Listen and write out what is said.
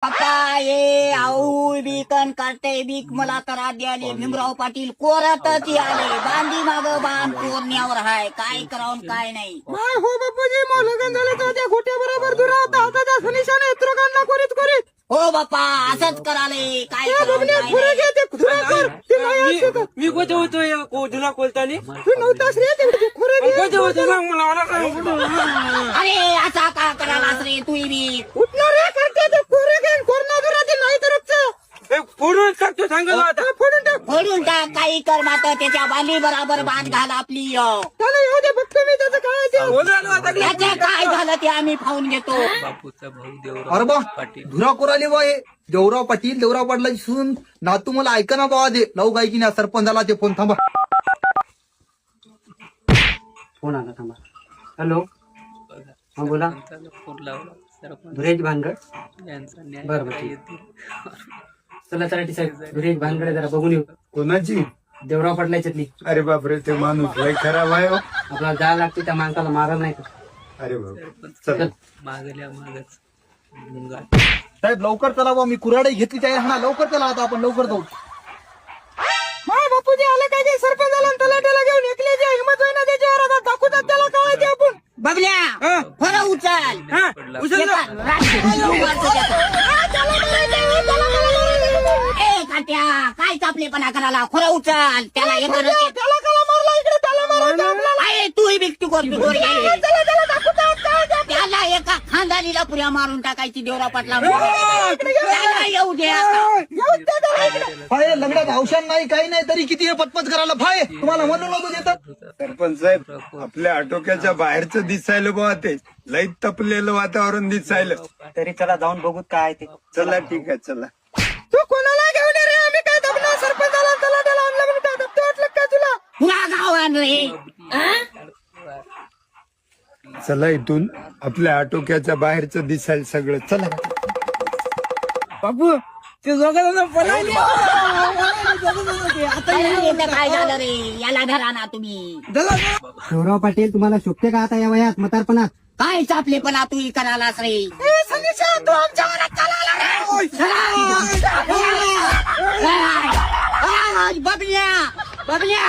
पप्पा ये आऊ बिकन करते बिक मला तर आधी आले भीमराव पाटील कोरातच आले बांधी माग बांध कोरण्यावर हाय काय करावून काय नाही हो बापूजी मौलगन झाले तर त्या खोट्या बरोबर दुरा होता हाताच्या सुनिशाने यंत्रकांना कोरीत कोरीत हो बाप्पा असंच कराले काय करावून काय पुरे नाही. घे ते खुरे कर ते नाही असं मी कोणते होतोय तुला कोलतानी तू नव्हतास रे ते खुरे घे कोणते होते सांग मला अरे असा का करालास रे तू बी उठणार रे करते ते खुरे घे कोरोना दुरा ते नाही तरच फोडून टाकतो सांगतो आता फोडून टाक फोडून टाक काही कर मात्र त्याच्या बांधी बराबर बांध घाल आपली त्याला येऊ दे फक्त मी त्याचं काय ते बोलायला आता त्याचे काय झालं ते आम्ही पाहून घेतो बापूचा भाऊ अरे देवराव बा पाटील धुरा कोराले बा हे देवराव पाटील देवराव पाटलाची सून नातू मला ऐका ना बाबा दे लावू काय की नाही सरपंचाला ते फोन थांबा. फोन आला थांबा. हॅलो हा बोला. फोन लावला सरपंच धुरेज भानगड यांचा न्याय बरं, बरं, काय ठीक. येतील चला तलाठी साहेब धुरेज भानगड जरा बघून येऊ. कोणाची देवराव पडलायच्यातली अरे बापरे ते माणूस लय खराब आहे हो. आपल्याला जायला लागते त्या माणसाला मारायला नाही का. अरे बाप सरपंच चल मागल्या मागच मुंगा साहेब लवकर चला बा मी कुऱ्हाडी घेतली त्या हा लवकर चला आता आपण लवकर जाऊ. माय बापूजी आले काय ते सरपंचाला आणि तलाट्याला घेऊन एकले जे हिंमत होईना त्याच्यावर आता दाखवतात त्याला काय ते आपण बबल्या खरं उचल पडला एका रात्रीत मारतो त्याचा. ए काट्या काय चापलेपणा करायला खरं उचल त्याला एका रस्त्यात- त्याला काला मारला इकडे त्याला मारायचं आपल्याला आहे तूही बिकटी करतो गोड आहे. चला चला दाखवतात त्याला एका खानदानीला पुऱ्या मारून टाकायची देवरा पाटला त्याला येऊ दे आता. फाय लग्नात औषध नाही काही नाही तरी किती हे पटपट करायला फाय तुम्हाला म्हणून नव्हतं देतात. सरपंच साहेब आपल्या आटोक्याच्या बाहेरचं दिसायला बा ते लय तपलेलं वातावरण दिसायलं. तरी चला जाऊन बघूत काय ते. चला ठीक आहे चला. तू कोणाला घेऊन ये रे आम्ही काय दबणार सरपंचाला आणि तलाट्याला आणलं म्हणून काय दबतो वाटलं काय तुला पुरा गाव आण रे चला इथून आपल्या आटोक्याच्या बाहेरचं दिसायला सगळं चला. बापू ते दोघांना पळाले काय झालं रे याला धरा ना तुम्ही देवराव पाटील तुम्हाला शोभते का आता या वयात म्हातारपणात. काय चापलेपणा तू करालास रे तू आमच्या घरात बबल्या बबल्या